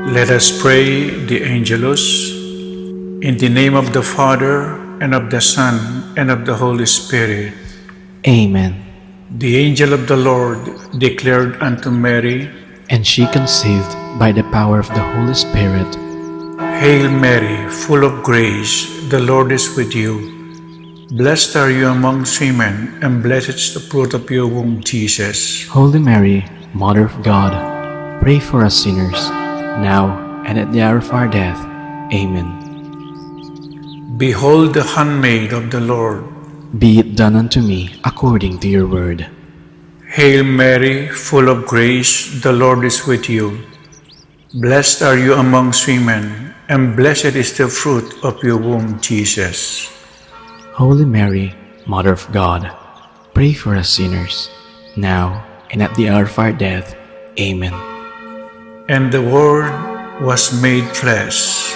Let us pray the Angelus. In the name of the Father, and of the Son, and of the Holy Spirit. Amen. The angel of the Lord declared unto Mary, And she conceived by the power of the Holy Spirit. Hail Mary, full of grace, the Lord is with you. Blessed are you amongst women, and blessed is the fruit of your womb, Jesus. Holy Mary, Mother of God, pray for us sinners, now and at the hour of our death. Amen. Behold the handmaid of the Lord. Be it done unto me according to your word. Hail Mary, full of grace, the Lord is with you. Blessed are you amongst women, and blessed is the fruit of your womb, Jesus. Holy Mary, Mother of God, pray for us sinners, now and at the hour of our death. Amen. And the Word was made flesh,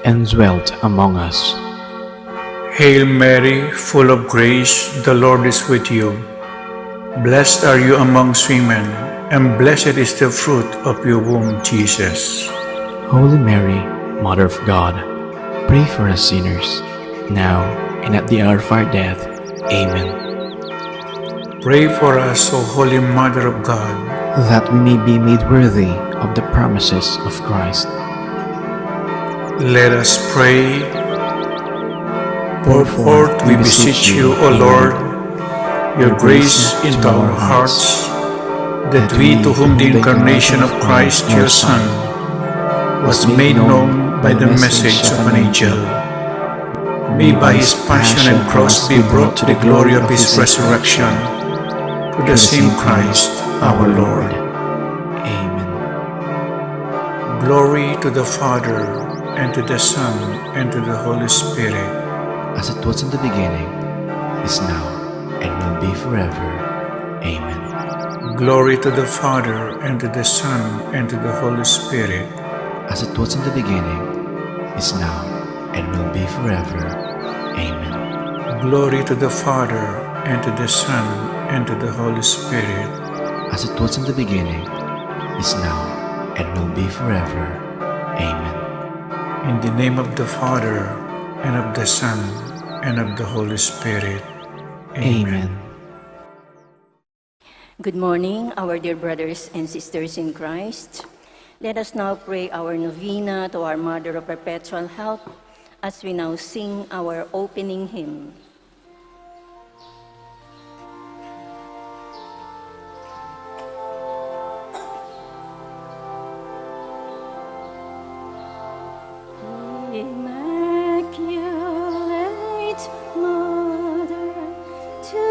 and dwelt among us. Hail Mary, full of grace, the Lord is with you. Blessed are you amongst women, and blessed is the fruit of your womb, Jesus. Holy Mary, Mother of God, pray for us sinners, now and at the hour of our death. Amen. Pray for us, O Holy Mother of God, that we may be made worthy of the promises of Christ. Let us pray. Pour forth, we beseech you, O Lord, your grace into our hearts, that we, to whom the incarnation of Christ, your Son, was made known by the message of an angel, may by his passion and cross be brought to the glory of his resurrection, to the same Christ our Lord. Amen. Glory to the Father, and to the Son, and to the Holy Spirit. As it was in the beginning, is now, and will be forever. Amen. Glory to the Father, and to the Son, and to the Holy Spirit. As it was in the beginning, is now, and will be forever. Amen. Glory to the Father, and to the Son, and to the Holy Spirit. As it was in the beginning, is now, and will be forever. Amen. In the name of the Father, and of the Son, and of the Holy Spirit. Amen. Good morning, our dear brothers and sisters in Christ. Let us now pray our novena to our Mother of Perpetual Help as we now sing our opening hymn. Immaculate Mother, to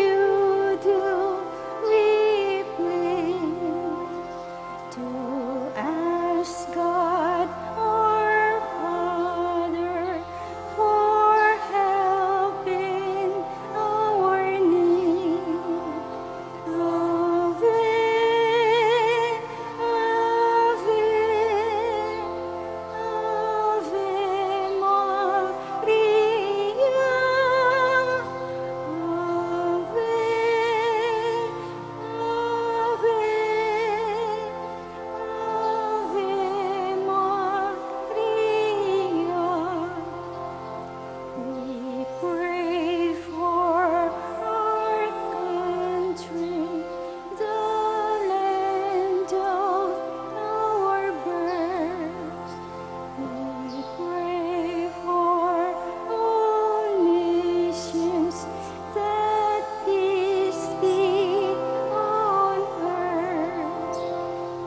you do we pray, to ask God our Father for help in our need. Ave, Ave, Ave Maria, Ave, Ave, Ave Maria. We pray for our country, the land of our birth. We pray for all nations, that peace be on earth.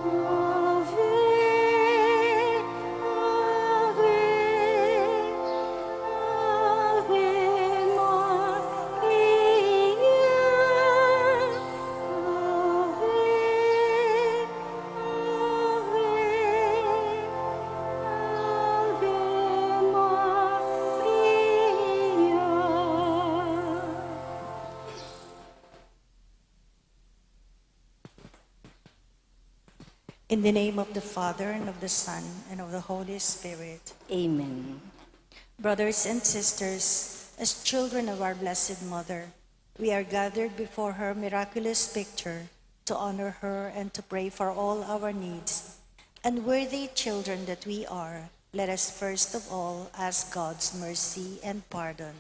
Ave, Ave, Ave In the name of the Father, and of the Son, and of the Holy Spirit. Amen. Brothers and sisters, as children of our Blessed Mother, we are gathered before her miraculous picture to honor her and to pray for all our needs. Unworthy children that we are, let us first of all ask God's mercy and pardon.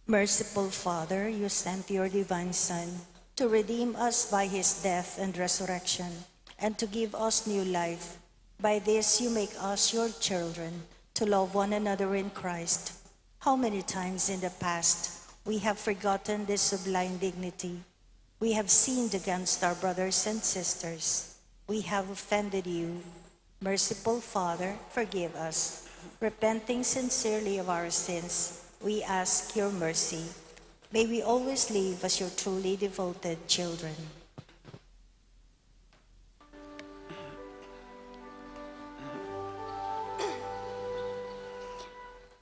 Merciful Father, you sent your divine Son to redeem us by his death and resurrection, and to give us new life. By this you make us your children, to love one another in Christ. How many times in the past we have forgotten this sublime dignity. We have sinned against our brothers and sisters. We have offended you. Merciful Father, forgive us. Repenting sincerely of our sins, we ask your mercy. May we always live as your truly devoted children.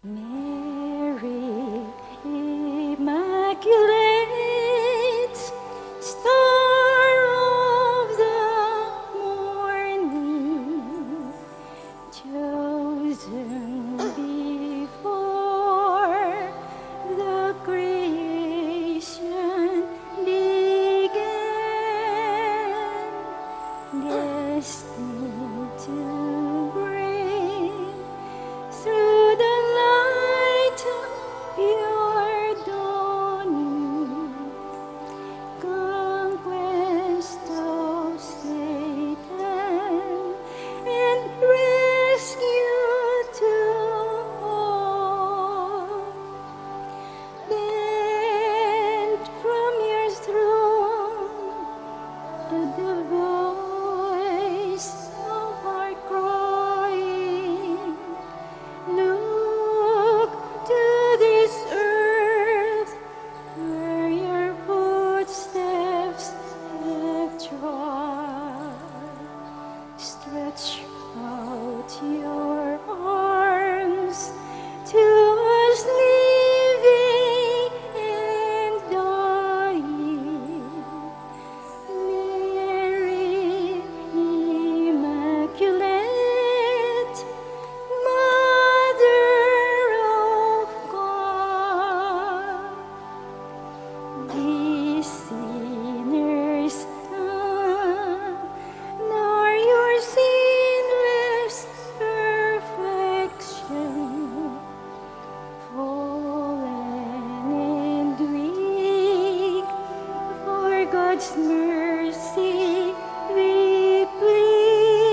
Mary, Immaculate, Star of the morning, chosen before the creation began, destined to bring through the light of your dawning, conquest of Satan and rescue to all. Then from your throne, the voice of our crying, look to this earth where your footsteps have trod. Stretch out your arms to us living and dying. Mary, Immaculate, Mother of God, these sinners nor your sinless perfection, fallen and weak, for God's mercy we plead.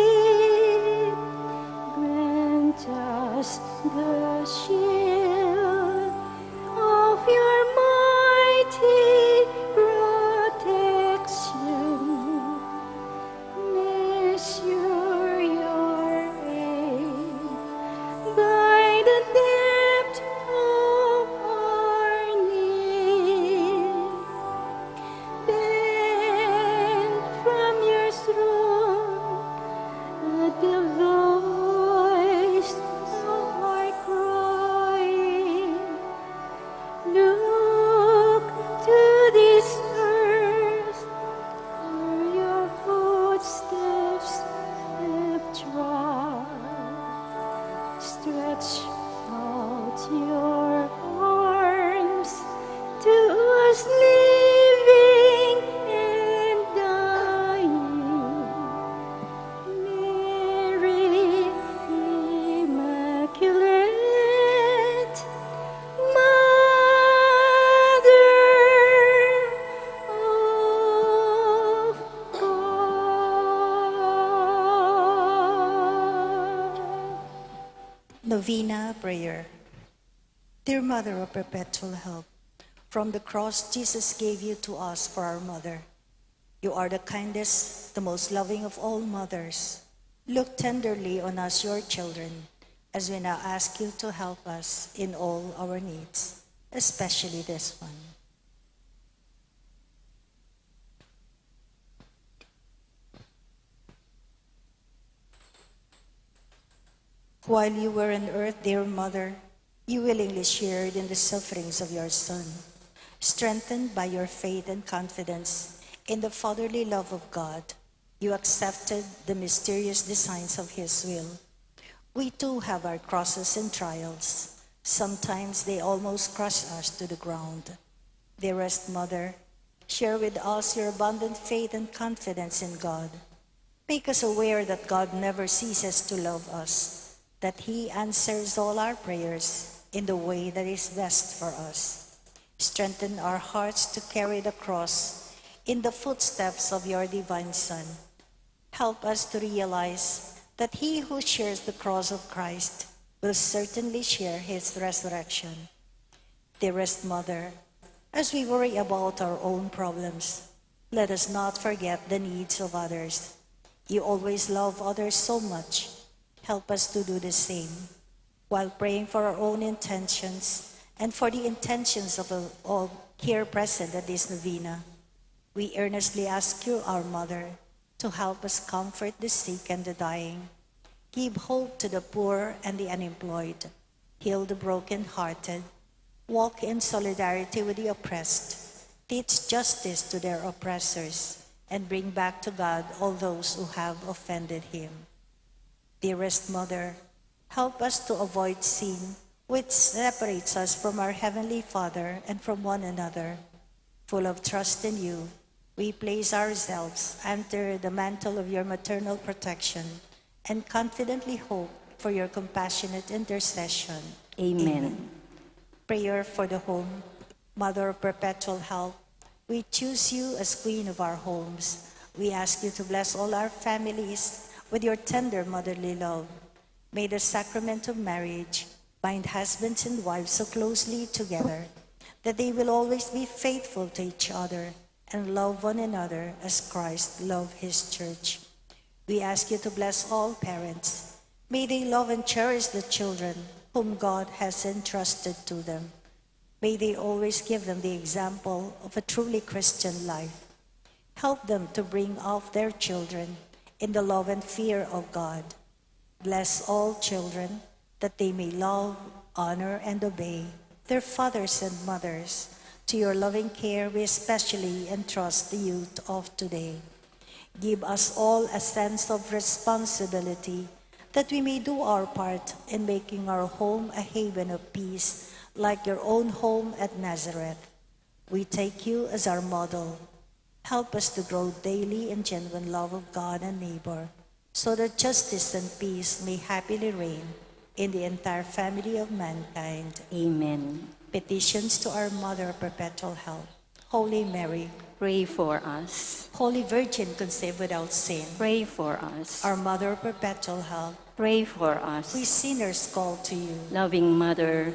Grant us the shield of your mighty protection. Measure your aid by the depth of our need. Bend from your throne at the voice of our crying. Look to this earth where your footsteps have trod. Stretch out your arms to us living and dying. Mary, Immaculate, Mother of God. Novena Prayer. Dear Mother of Perpetual Help, from the cross Jesus gave you to us for our mother. You are the kindest, the most loving of all mothers. Look tenderly on us, your children, as we now ask you to help us in all our needs, especially this one. While you were on earth, dear Mother, you willingly shared in the sufferings of your Son. Strengthened by your faith and confidence in the fatherly love of God, you accepted the mysterious designs of his will. We too have our crosses and trials. Sometimes they almost crush us to the ground. Dearest Mother, Share with us your abundant faith and confidence in God. Make us aware that God never ceases to love us, that He answers all our prayers in the way that is best for us. Strengthen our hearts to carry the cross in the footsteps of your divine Son. Help us to realize that he who shares the cross of Christ will certainly share his resurrection. Dearest Mother, as we worry about our own problems, let us not forget the needs of others. You always love others so much. Help us to do the same. While praying for our own intentions and for the intentions of all here present at this novena, we earnestly ask you, our Mother, to help us comfort the sick and the dying, give hope to the poor and the unemployed, heal the broken-hearted, walk in solidarity with the oppressed, teach justice to their oppressors, and bring back to God all those who have offended Him. Dearest Mother, help us to avoid sin, which separates us from our Heavenly Father and from one another. Full of trust in you, we place ourselves under the mantle of your maternal protection and confidently hope for your compassionate intercession. Amen. Prayer for the home. Mother of perpetual help, we choose you as Queen of our homes. We ask you to bless all our families with your tender motherly love. May the sacrament of marriage bind husbands and wives so closely together that they will always be faithful to each other and love one another as Christ loved his church. We ask you to bless all parents. May they love and cherish the children whom God has entrusted to them. May they always give them the example of a truly Christian life. Help them to bring up their children in the love and fear of God. Bless all children that they may love, honor, and obey their fathers and mothers. To your loving care, we especially entrust the youth of today. Give us all a sense of responsibility that we may do our part in making our home a haven of peace, like your own home at Nazareth. We take you as our model. Help us to grow daily in genuine love of God and neighbor, so that justice and peace may happily reign in the entire family of mankind. Amen. Petitions to our Mother of Perpetual Help. Holy Mary, Pray for us. Holy Virgin conceived without sin, Pray for us. our Mother of Perpetual Help, Pray for us. we sinners call to you, Loving Mother,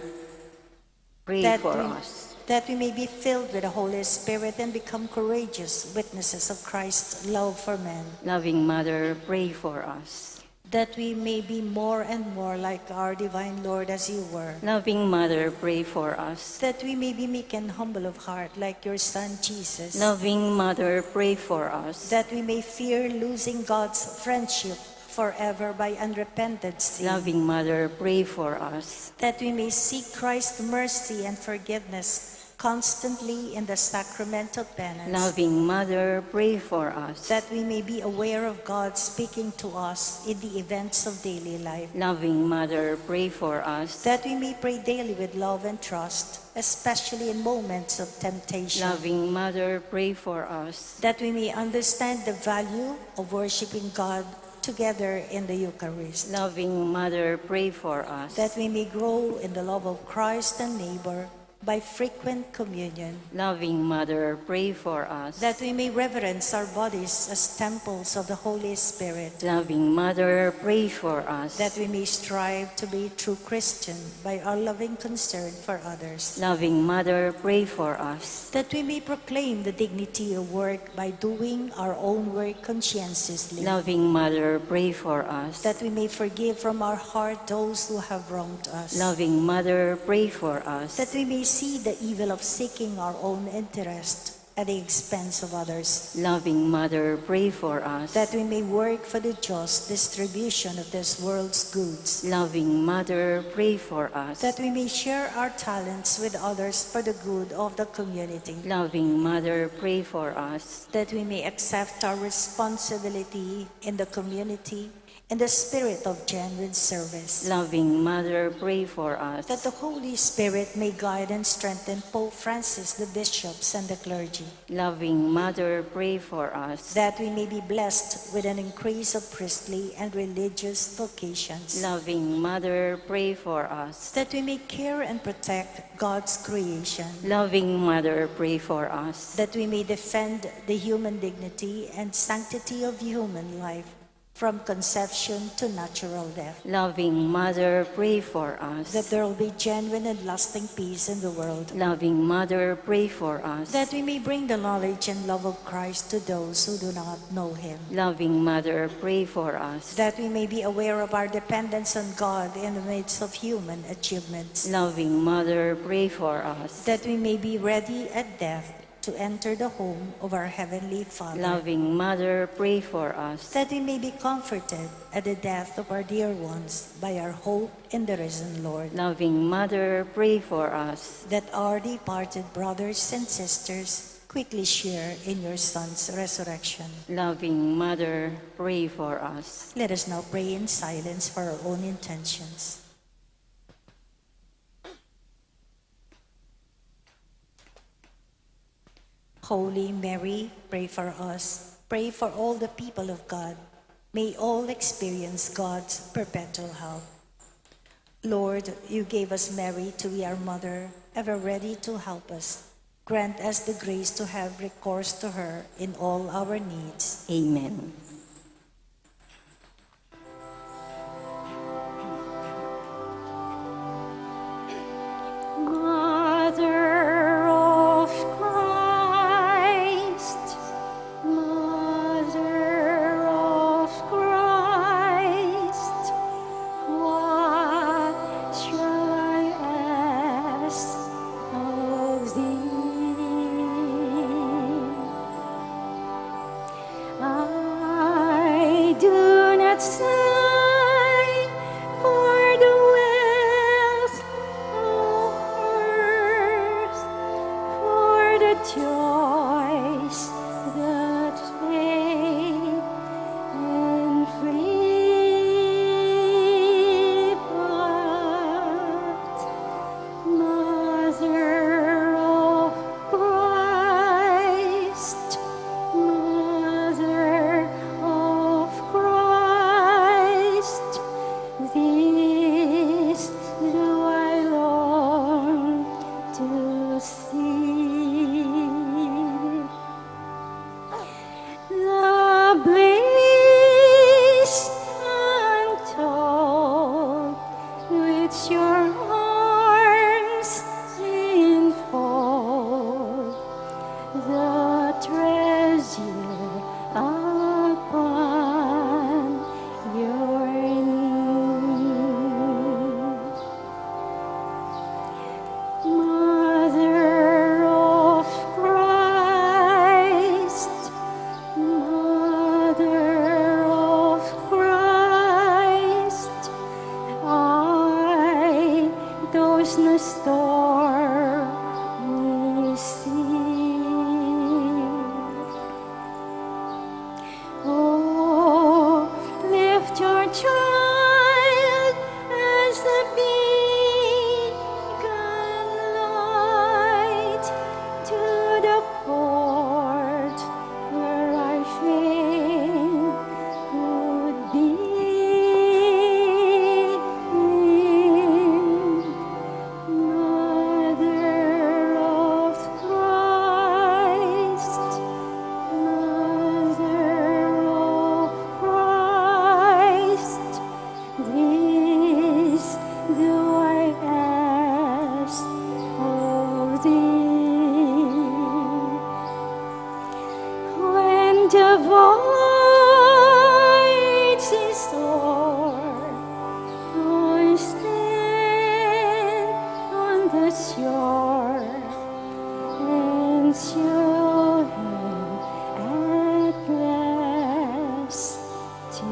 pray that for we, us. that we may be filled with the Holy Spirit and become courageous witnesses of Christ's love for men, Loving Mother, pray for us. that we may be more and more like our divine Lord as you were, Loving Mother, pray for us. that we may be meek and humble of heart like your Son Jesus, Loving Mother, pray for us. that we may fear losing God's friendship forever by unrepented sin, Loving Mother, pray for us. that we may seek Christ's mercy and forgiveness constantly in the sacrament of penance, Loving Mother, pray for us. that we may be aware of God speaking to us in the events of daily life, Loving Mother, pray for us. that we may pray daily with love and trust, especially in moments of temptation, Loving Mother, pray for us. that we may understand the value of worshiping God together in the Eucharist, Loving Mother, pray for us. that we may grow in the love of Christ and neighbor by frequent communion, Loving Mother, pray for us. that we may reverence our bodies as temples of the Holy Spirit, Loving Mother, pray for us. that we may strive to be true Christian by our loving concern for others, Loving Mother, pray for us. that we may proclaim the dignity of work by doing our own work conscientiously, Loving Mother, pray for us. that we may forgive from our heart those who have wronged us, Loving Mother, pray for us. that we may see the evil of seeking our own interest at the expense of others, Loving Mother, pray for us. that we may work for the just distribution of this world's goods, Loving Mother, pray for us. that we may share our talents with others for the good of the community, Loving Mother, pray for us. that we may accept our responsibility in the community in the spirit of genuine service. Loving Mother, pray for us. That the Holy Spirit may guide and strengthen Pope Francis, the bishops, and the clergy. Loving Mother, pray for us. That we may be blessed with an increase of priestly and religious vocations. Loving Mother, pray for us. That we may care and protect God's creation. Loving Mother, pray for us. That we may defend the human dignity and sanctity of human life from conception to natural death. Loving Mother, pray for us. That there will be genuine and lasting peace in the world. Loving Mother, pray for us. That we may bring the knowledge and love of Christ to those who do not know Him. Loving Mother, pray for us. That we may be aware of our dependence on God in the midst of human achievements. Loving Mother, pray for us. That we may be ready at death to enter the home of our Heavenly Father. Loving Mother, pray for us. That we may be comforted at the death of our dear ones by our hope in the risen Lord. Loving Mother, pray for us. That our departed brothers and sisters quickly share in your Son's resurrection. Loving Mother, pray for us. Let us now pray in silence for our own intentions. Holy Mary, pray for us. Pray for all the people of God. May all experience God's perpetual help. Lord, you gave us Mary to be our mother, ever ready to help us. Grant us the grace to have recourse to her in all our needs. Amen. Mother of Christ, Mother of Christ, what shall I ask of thee? I do not sigh for the wealth of earth, for the joys that fade and flee, but Mother of Christ, Mother of Christ, this do I long to see. The bliss untold which your arms enfold, the treasure upon your knee. Mother of Christ, Mother of Christ, I those no store receive. Oh, lift your child as the beacon light to the port where I fain would be. Mother of Christ, Mother of Christ, this do I ask of thee. When the void is o'er, I stand on the shore and show him at last to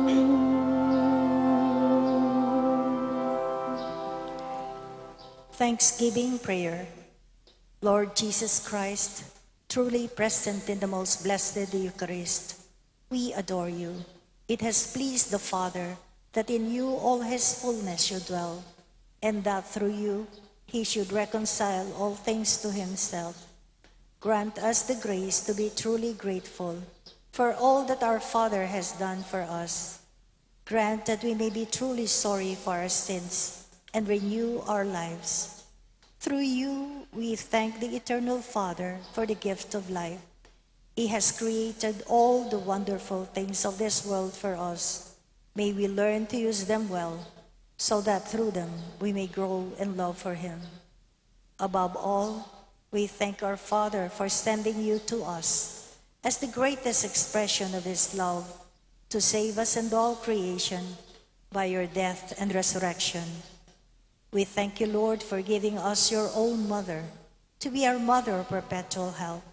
me. Thanksgiving prayer. Lord Jesus Christ, truly present in the most blessed Eucharist, we adore you. It has pleased the Father that in you all his fullness should dwell, and that through you he should reconcile all things to himself. Grant us the grace to be truly grateful for all that our Father has done for us. Grant that we may be truly sorry for our sins and renew our lives. Through you, we thank the Eternal Father for the gift of life. He has created all the wonderful things of this world for us. May we learn to use them well, so that through them we may grow in love for him. Above all, we thank our Father for sending you to us as the greatest expression of his love to save us and all creation by your death and resurrection. We thank you, Lord, for giving us your own mother to be our mother of perpetual help.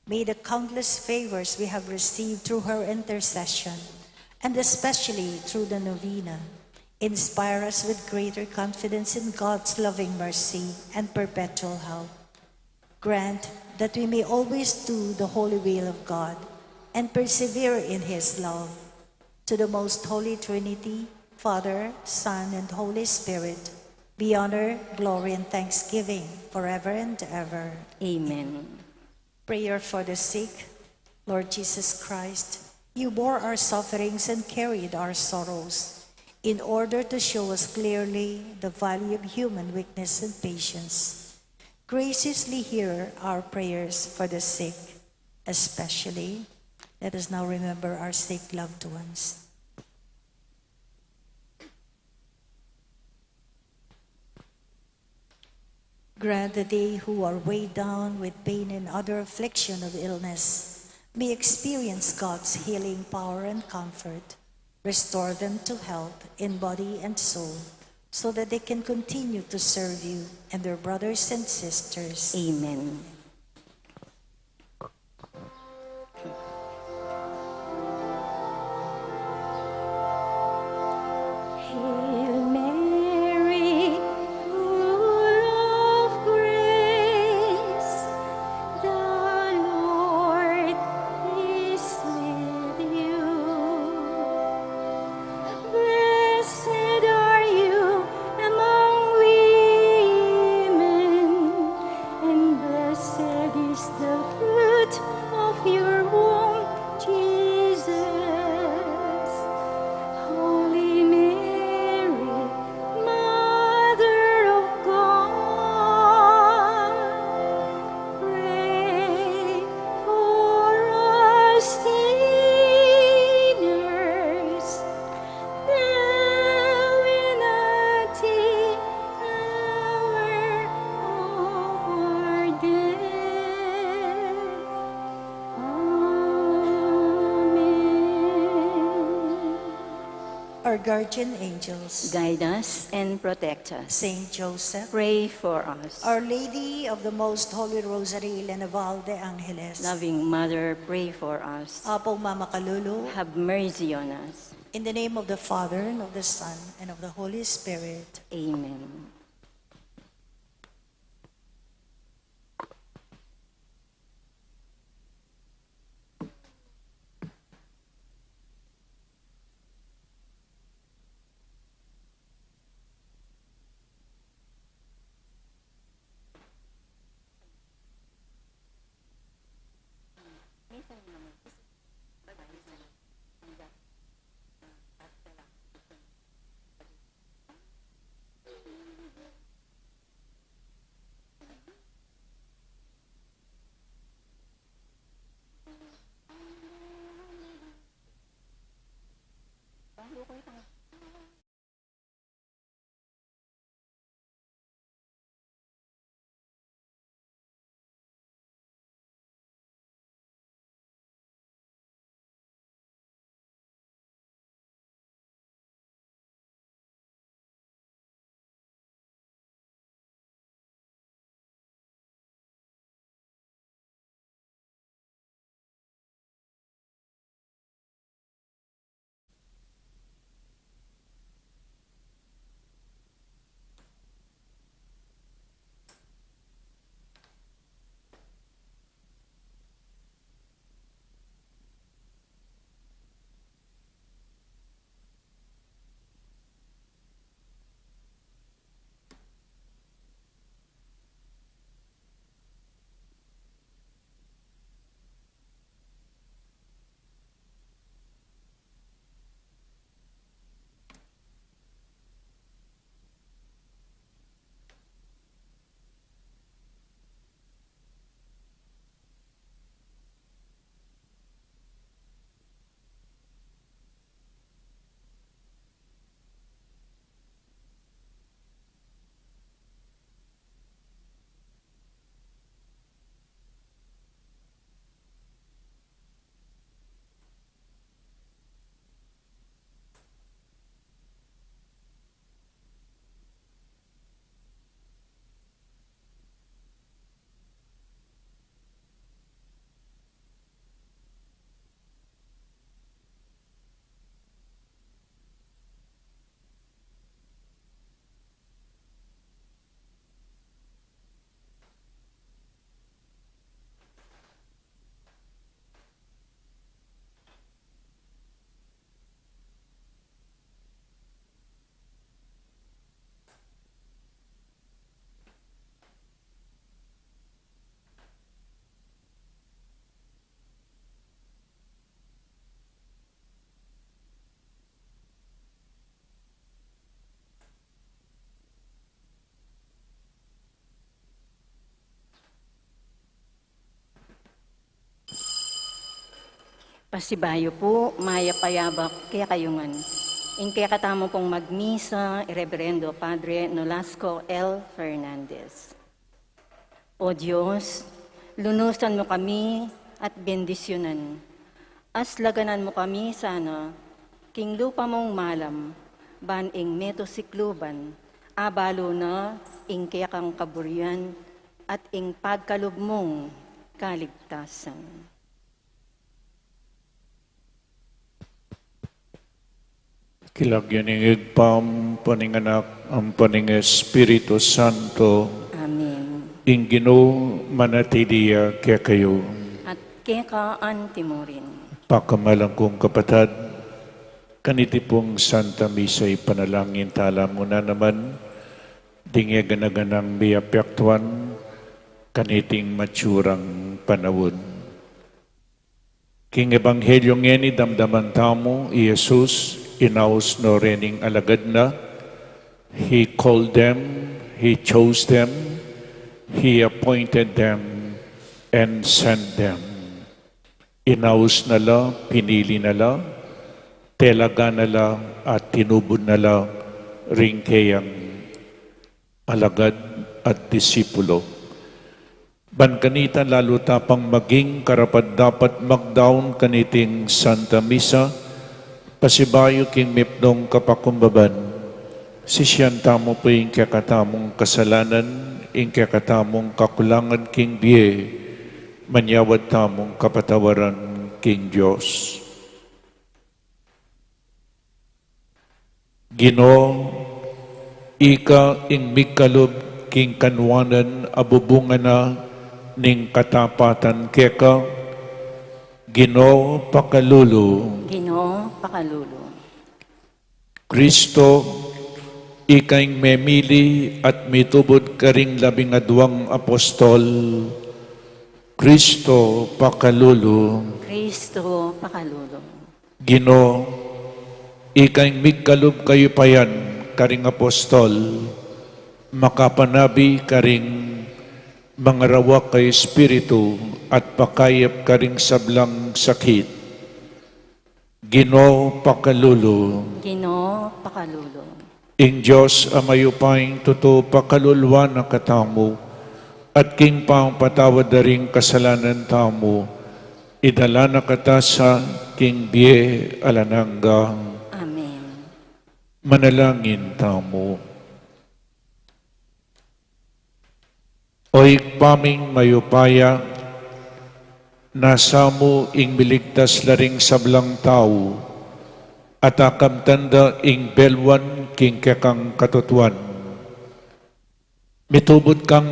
May the countless favors we have received through her intercession, and especially through the novena, inspire us with greater confidence in God's loving mercy and perpetual help. Grant that we may always do the holy will of God and persevere in his love. To the most holy Trinity, Father, Son, and Holy Spirit, be honor, glory, and thanksgiving forever and ever. Amen. Prayer for the sick. Lord Jesus Christ, you bore our sufferings and carried our sorrows in order to show us clearly the value of human weakness and patience. Graciously hear our prayers for the sick, especially. Let us now remember our sick loved ones. Grant that they who are weighed down with pain and other affliction of illness may experience God's healing power and comfort. Restore them to health in body and soul, so that they can continue to serve you and their brothers and sisters. Amen. Hail Mary, full of grace, the Lord is with you. Blessed are you among women, and blessed is the fruit of your womb, Jesus. Holy Mary, Mother of God, pray for us sinners, now and at the hour of our death. Amen. Our guardian angels, Guide us and protect us. Saint Joseph, Pray for us. Our Lady of the Most Holy Rosary, Lenaval de Angeles, Loving Mother, pray for us. Apo Mama Kalulu, Have mercy on us. in the name of the Father, and of the Son, and of the Holy Spirit. Amen. Pasibayo po, maya payabak, kaya kayungan. In kaya katamo pong magmisa, Reverendo Padre Nolasco L. Fernandez. O Diyos, lunusan mo kami at bendisyonan. Aslaganan mo kami sana, king lupa mong malam, ban ing meto sikluban, abalo na ing kaya kang kaburian, at ing pagkalub mong kaligtasan. Kilagyan ng igpam, paninganak, ang paning Espiritu Santo, Amen. ing Ginoo manatiliya kaya kayo. At kekaan timurin. Pakamalang kong kapatid, kaniti pong Santa Misa'y panalangin tala mo na naman, dingi ganaganang miyapyaktuan, kaniting matsurang panawon. King Ebanghelyo ngeni damdaman tamo, Jesus, inaus no rening alagad na, He called them, He chose them, He appointed them, and sent them. Inaus nala, pinili nala, telaga nala, at tinubod nala, ring kayang alagad at disipulo. Ban kanita lalo tapang maging karapat dapat magdaon kaniting Santa Misa, pasibayo king mipdong kapakumbaban, sisyan tamo po yung kakatamong kasalanan, yung kakatamong kakulangan king biye, manyawad tamong kapatawaran king Diyos. Ginoo, ika ing mikalob king kanwanan abubungan na ning katapatan keka, Ginoo pakalulu. Ginoo, pakalulo. Kristo, ikaing memili at mitubod karing 12 apostol. Kristo pakalulu. Kristo, pakalulo. Ginoo, ikaing migkalob kayo payan karing apostol, makapanabi karing mangarawak kay Espiritu at pakayap karing sablang sakit. Ginoo pakalulu. Ginoo, pakalulo. Ing Diyos amayupayng totoo pakalulwa na katamo at king pang patawad na ring kasalanan tamo, idala na kata sa king biye alanangga. Amen. Manalangin tamo. Oy paming mayupaya, nasamo ing miligtas laring sablang tao, at akamtanda ing belwan king kekang katutuan. Mitubod kang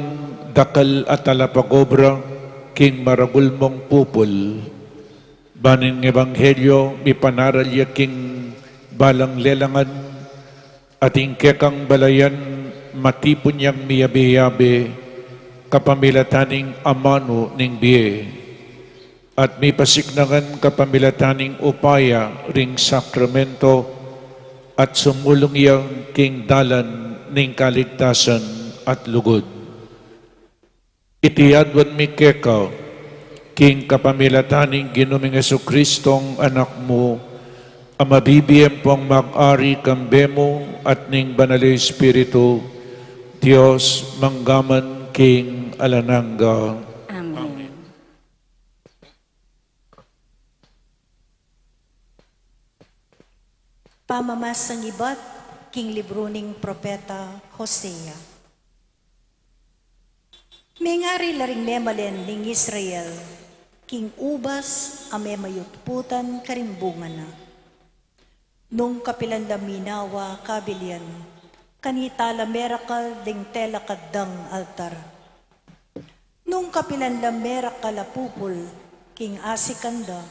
dakal at alapagobra king maragul mong pupul, baning ebanghelyo mipanaralya king balang lelangan, at ing kekang balayan matipon niyang miyabe-yabe, kapamilataning amano ning biye, at may pasiknangan kapamilataning upaya ring sakramento, at sumulong iyang king dalan ning kaligtasan at lugod. Itiyadwan mi keka, king kapamilataning Ginoong Jesucristong anak mo, ang mabibiyem pong mag-ari kambemo at ning banal Espiritu, Diyos manggaman king alanangga. Amen. Pamamasang iba't king libro ning propeta Hosea. May ngari laring memalen ning Israel, king ubas ame mayutputan karimbungan na. Nung kapilan laminawa kabilian, kanitala merakal ding tela kadang altar. Nung kapilan merakal apupul, king asikanda,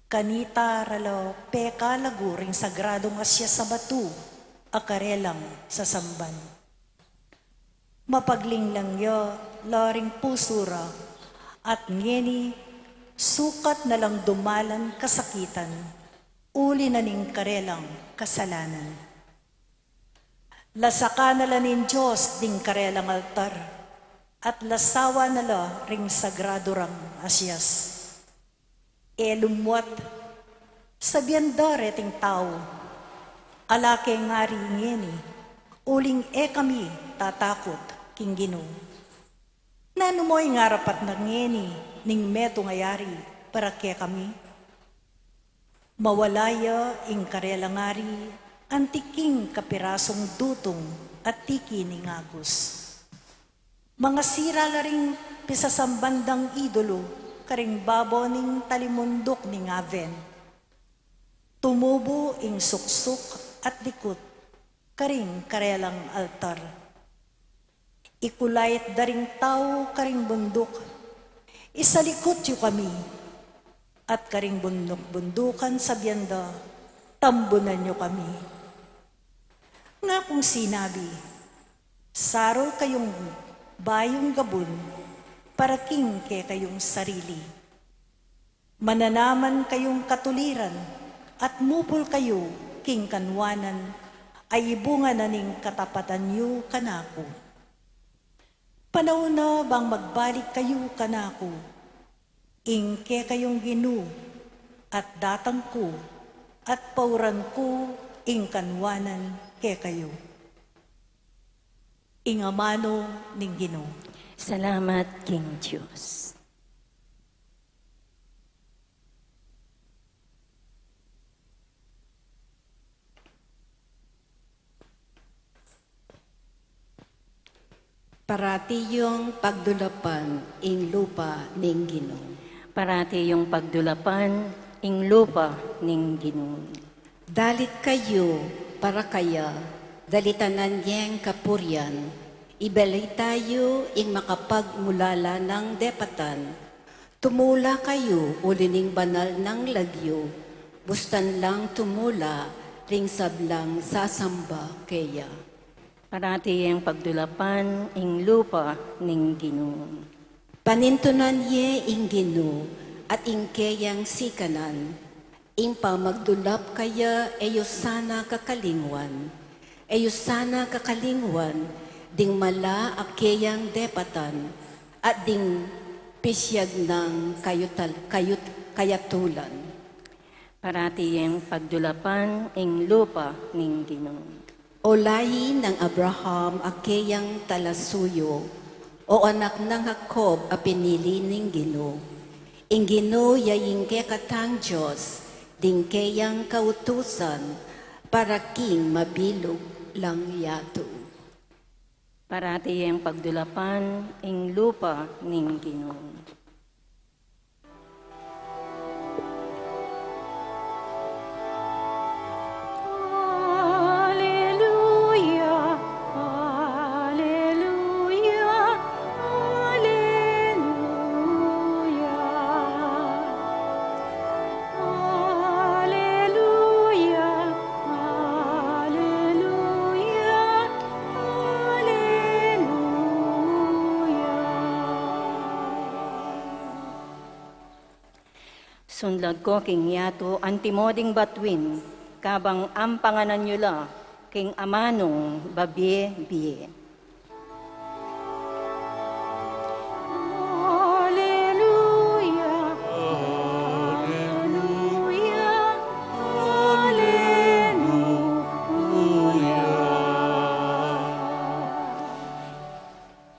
kanita ralo peka laguring sagradong asya sa batu, akarelang sa samban. Mapagling lang yo, loring pusura, at ngeni, sukat na lang dumalan kasakitan, uli na ning karelang kasalanan. Lasaka na lang nin Diyos ding karelang altar, at lasawa na la ring sagrado rang asyas. lumwat sa biyanda reting tao, alake ngari ngeni, uling kami tatakot king Ginoo. Nanumoy ngarapat na ngeni, ning meto ngayari, para ke kami. Mawalaya ing karelangari, antiking kapirasong dutong at tiki ni ngagos. Mga sira la ring pisasambandang idolo, karing babo ning talimundok ni ngaven. Tumubo ing suksuk at dikut, karing karelang altar. Ikulayat daring tao karing bundok, isalikot yu kami, at karing bundok-bundukan sa biyanda, tambunan nyo kami. Nga kung sinabi, sarol kayong bayong gabon, para king ke kayong sarili. Mananaman kayong katuliran, at mupol kayo king kanwanan, ay ibunga na ning katapatan nyo kanako. Panahon na bang magbalik kayo kanako, ingke kayong Ginoo, at datang ko, at pauran ko, ing kanwanan ke kayo. Ingamano ning Ginoo. Salamat, King Diyos. Parati yung pagdulapan ing lupa ning Ginoo. Parati yung pagdulapan, ing lupa ning Ginoo. Dalit kayo para kaya, dalitanan niyang kapuryan, ibalik tayo ing makapagmulala ng depatan. Tumula kayo ulining banal ng lagyo, bustan lang tumula, ring sablang sasamba kaya. Parati yung pagdulapan, ing lupa ning Ginoo. Panintunan ye ing Ginoo at ing kayang sikanan, ing pamagdulap kaya eyo sana kakalingwan. Eyo sana kakalingwan, ding mala akeyang depatan, at ding pisyag ng kayatulan. Parati yung pagdulapan, ing lupa ning Ginoo. O lahi ng Abraham akeyang talasuyo, o anak ng Jacob a pinili ning Ginoo. Ing Ginoo yaying kekatang Diyos, ding keyang kautusan, para king mabilog lang yato. Parati yung pagdulapan, ing lupa ning Ginoo. Sunlag ko king yato, antimoding batwin, kabang ampanganan nyo la, king amanong babye-biye. Hallelujah, Hallelujah, Hallelujah.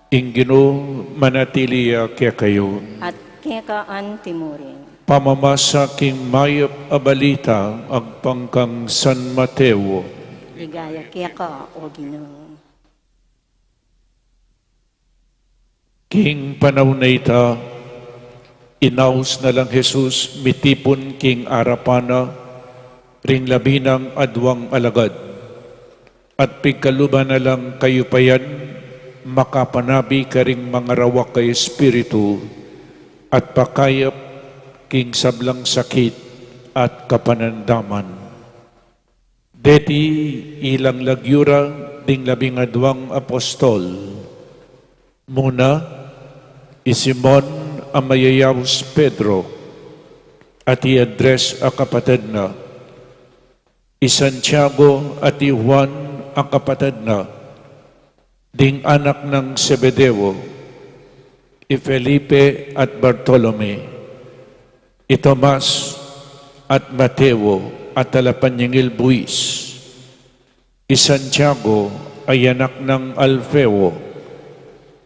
Ing Ginoo manatiliya kaya kayo. At kekaan timurin. Pamamasa king mayap abalita ang pangkang San Mateo. Ligaya keka o Ginoo. King panahon na ita, inaus na lang Jesus mitipon king arapana, ring labinang adwang alagad. At pigkaluban na lang kayo payan, makapanabi ka ring mga rawak kay Espiritu, at pakayap king sablang sakit at kapanandaman. Deti ilang lagyura ding labing adwang apostol. Muna, Simon ang mayayawos Pedro at i-address ang kapatid na. Santiago at Juan ang kapatid na. Ding anak ng Zebedeo, Felipe at Bartolome. Tomas at Mateo at Talapanyangil Buwis. Santiago ay anak ng Alfeo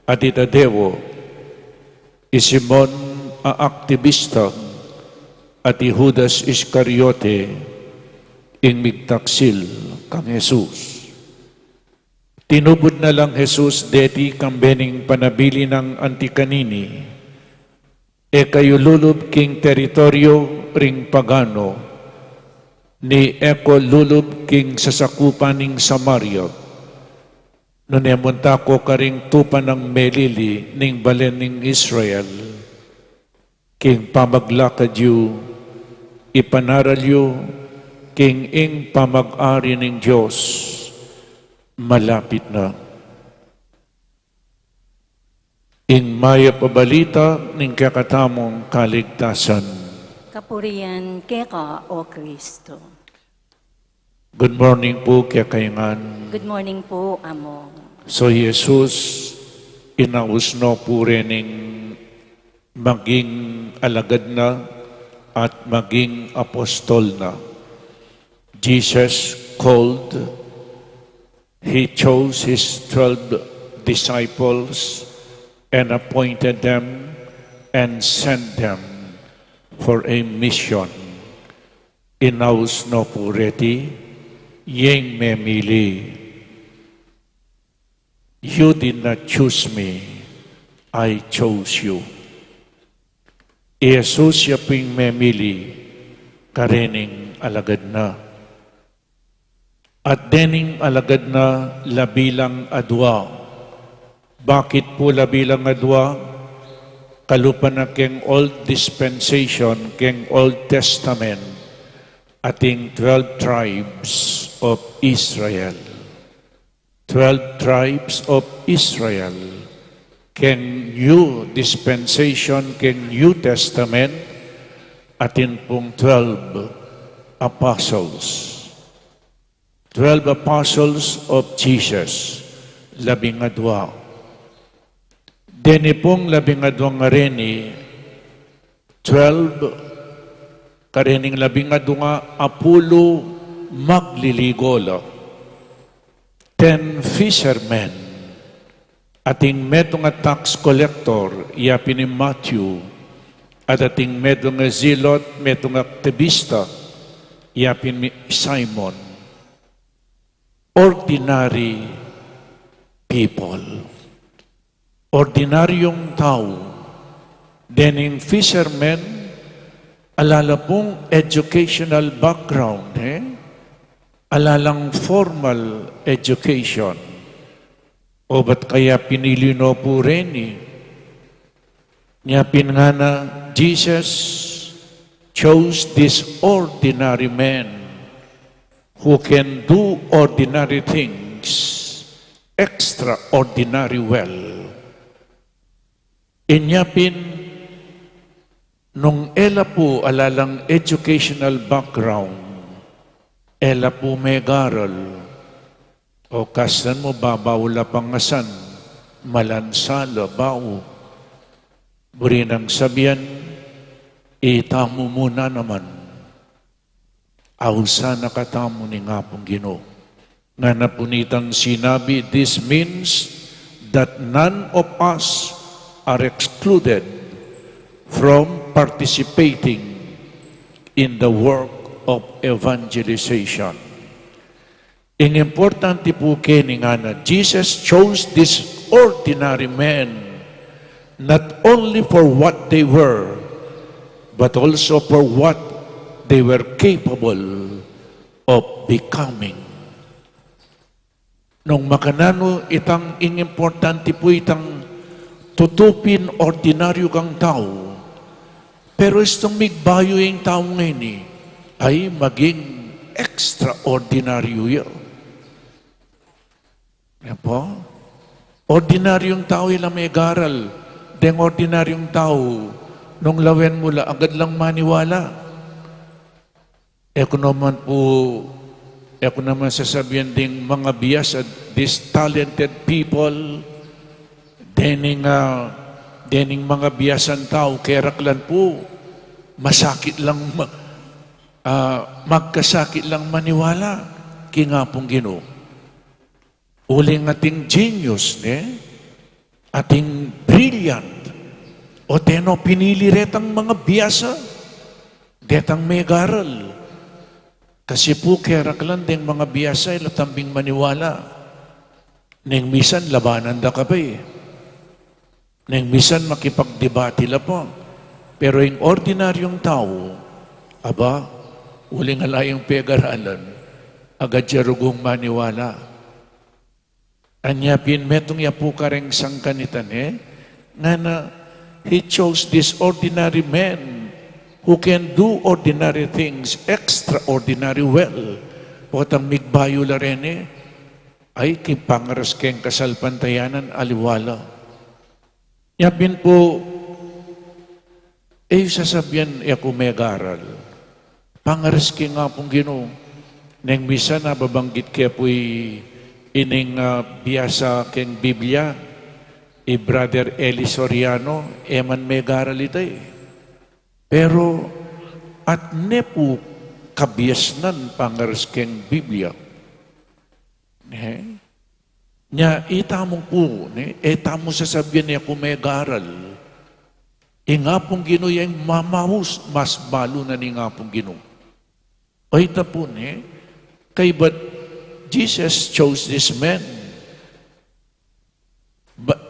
at Tadeo. Simon ang aktivista at Judas Iscariote ing migtaksil kang Jesus. Tinubod na lang Jesus deti kambening panabili ng antikanini, kayo lulub king teritoryo ring pagano, ni eko lulub king sasakupaning Samaria, nunemunta ko karing tupan ng melili ning balen ning Israel, king pamaglakad yu, ipanaral yu, king ing pamag-ari ning Diyos, malapit na. Ing maya pabalita ning kakatamong kaligtasan. Kapurian keka, O Kristo. Good morning po kaya kayangan. Good morning po, Amo. So Jesus, inausno po rin maging alagad na at maging apostol na. Jesus called, He chose His 12 disciples and appointed them and sent them for a mission. Inausno po reti, yeng memili. You did not choose me, I chose you. Jesus siya ping memili, karening alagad na. At dening alagad na labilang adwa. Bakit po labilang adwa? Kalupan na keng Old Dispensation, keng Old Testament, ating 12 tribes of Israel. 12 tribes of Israel. Keng New Dispensation, keng New Testament, atin pong 12 apostles. 12 apostles of Jesus, labing adwa. Deni pong labing adwang areni, 12, karening labing adwa apulo magliligola. 10 fishermen, ating medong tax collector, yapin ni Matthew, at ating medong zilot, medong aktivista, yapin ni Simon. Ordinary people. Ordinaryong tao. Dening fishermen, alala pong educational background, alalang formal education. O ba't kaya pinili no po rin Niya pinangana, Jesus chose this ordinary man who can do ordinary things extraordinary well. Inyapin, nung ela po alalang educational background, ela po may garal, o kasan mo babawala pangasan, malansala, bao. Buri nang sabihan, itamo muna naman, awsa nakatamo ni nga pong Ginoo. Nga napunitang sinabi, this means that none of us are excluded from participating in the work of evangelization. In importante po kini nga na Jesus chose this ordinary men not only for what they were, but also for what they were capable of becoming. Nung makanano itang importante po itang tutupin ordinaryo kang tao, pero itong migbayo yung tao ngayon ay maging extraordinaryo yun. Yan po. Ordinaryong tao ilang may garal. Deng ordinaryong tao, nung lawen mula, agad lang maniwala. Eko naman sasabihan ding mga biyas at these talented people, dening mga biyasan tao, keraklan po, masakit lang, magkasakit lang maniwala. Nga pong Ginoo. Uling ating genius, ating brilliant, o teno pinili retang mga biyasa, detang megaral. Kasi po keraklan ding mga biyasa, ilatambing maniwala. Neng misan labanan da ka ba Neng misan makipagdebate la po. Pero yung ordinaryong tao, aba, uling alayang pegaralan, agad siya rugong maniwala. Anya pinmetong ya po kareng sangkanitan nga na He chose this ordinary man who can do ordinary things extraordinary well. Potang migbayo la rin ay kipangaras keng kasalpantayanan aliwala. Yapin po, sasabihan ako megaral. Pangaras keng nga pong Ginoo. Neng misa na babanggit kaya po'y ining biyasa keng Biblia, Brother Eli Soriano, eman may garalitay. Pero, at ne po kabiyasnan pangaras keng Biblia. Nya, itamong po, itamong sasabihan niya kung may garal. Nga pong Ginoo yung mamahus, mas balo na ni nga pong Ginoo. O ita po, but Jesus chose this man. But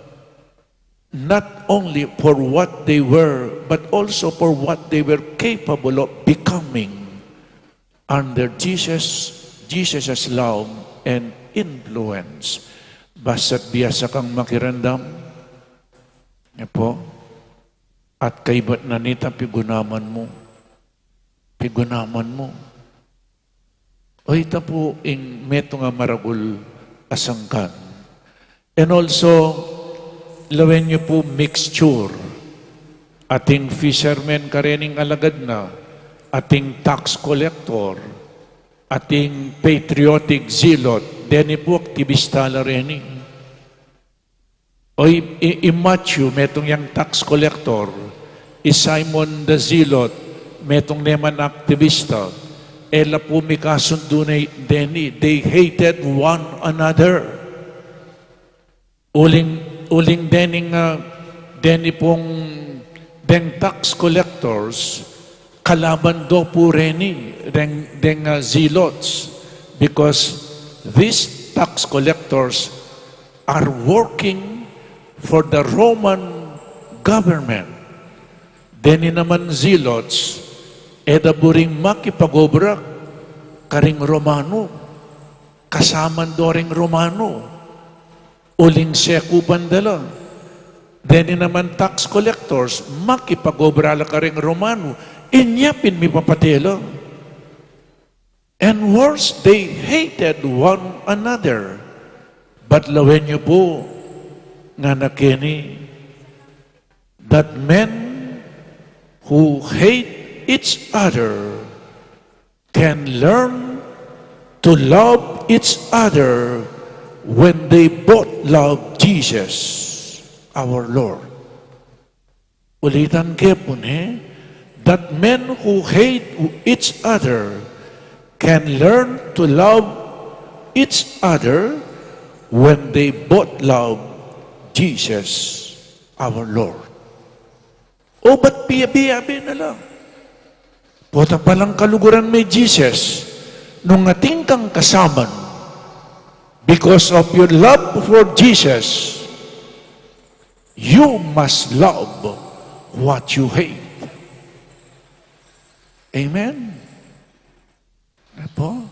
not only for what they were, but also for what they were capable of becoming under Jesus' love and influence. Basta't biyasa kang makirandam, po, at kaibat na nita pigunaman mo. O ita po ing meto nga maragul asangkan. And also, lawen niyo po mixture. Ating fisherman karening alagad na, ating tax collector, ating patriotic zealot, deni po aktivista la rin. O i-Matthew, metong yang tax collector, Simon the zealot, metong neman aktivista, ela po may kasundo na deni, they hated one another. Uling dening deni pong deng tax collectors, kalaban do po reni, deng zealots, because these tax collectors are working for the Roman government. Deni naman zealots, buring makipagobra karing Romano, kasaman do ring Romano, uling sekupan dala. Deni naman tax collectors, makipagobra la karing Romano, inyapin mi papatelo. And worse, they hated one another. But lawen niyo po, nga nakini, that men who hate each other can learn to love each other when they both love Jesus, our Lord. Ulitan kayo po that men who hate each other can learn to love each other when they both love Jesus, our Lord. O ba't biyabi na lang? Puta palang kaluguran may Jesus, nung ating kang kasaman, because of your love for Jesus, you must love what you hate. Amen? Apo?